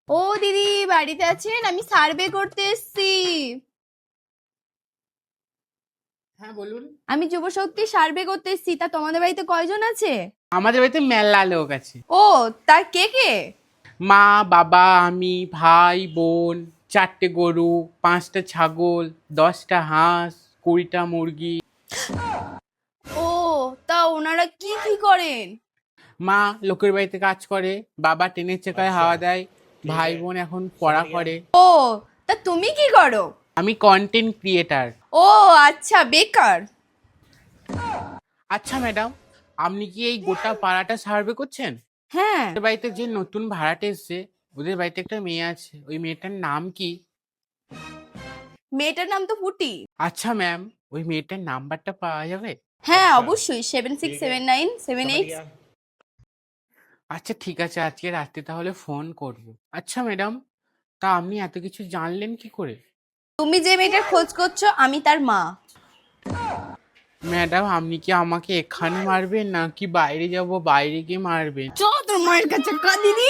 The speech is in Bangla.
ও দিদি বাড়িতে আছেন? আমি সার্ভে করতে এসেছি। হ্যাঁ বলুন। আমি যুবশক্তি সার্ভে করতে এসেছি। তা তোমাদের বাড়িতে কয়জন আছে? আমাদের বাড়িতে মেলা লোক আছে। ও, তার কে কে? মা, বাবা, আমি, ভাই, বোন, 4টে গরু, 5টা ছাগল, 10টা হাঁস, 20টা মুরগি। ও, তা ওনারা কি কি করেন? মা লোকের বাড়িতে কাজ করে, বাবা ট্রেনের চাকায় হাওয়া দেয়, ভাই বোন এখন পড়া করে। ও, তা তুমি কি করো? আমি কন্টেন্ট ক্রিয়েটার। ও আচ্ছা, বেকার। আচ্ছা ম্যাডাম, আপনি কি এই গোটা পাড়াটা সার্ভে করছেন? হ্যাঁ। ওদের বাড়িতে যে নতুন ভাড়াটে এসছে, ওদের বাড়িতে একটা মেয়ে আছে, ওই মেয়েটার নাম কি? মেয়েটার নাম তো পুটি। আচ্ছা ম্যাম, ওই মেয়েটার নাম্বারটা পাওয়া যাবে? হ্যাঁ অবশ্যই, 767978। আচ্ছা ঠিক আছে, আজকে রাত্রে তাহলে ফোন করব। আচ্ছা ম্যাডাম, তা আপনি এত কিছু জানলেন কি করে? তুমি যে মেয়েটার খোঁজ করছো, আমি তার মা। ম্যাডাম, আপনি কি আমাকে এখানে মারবেন নাকি বাইরে যাব, বাইরে গিয়ে মারবেন? চ তোর মায়ের কাছে দিদি।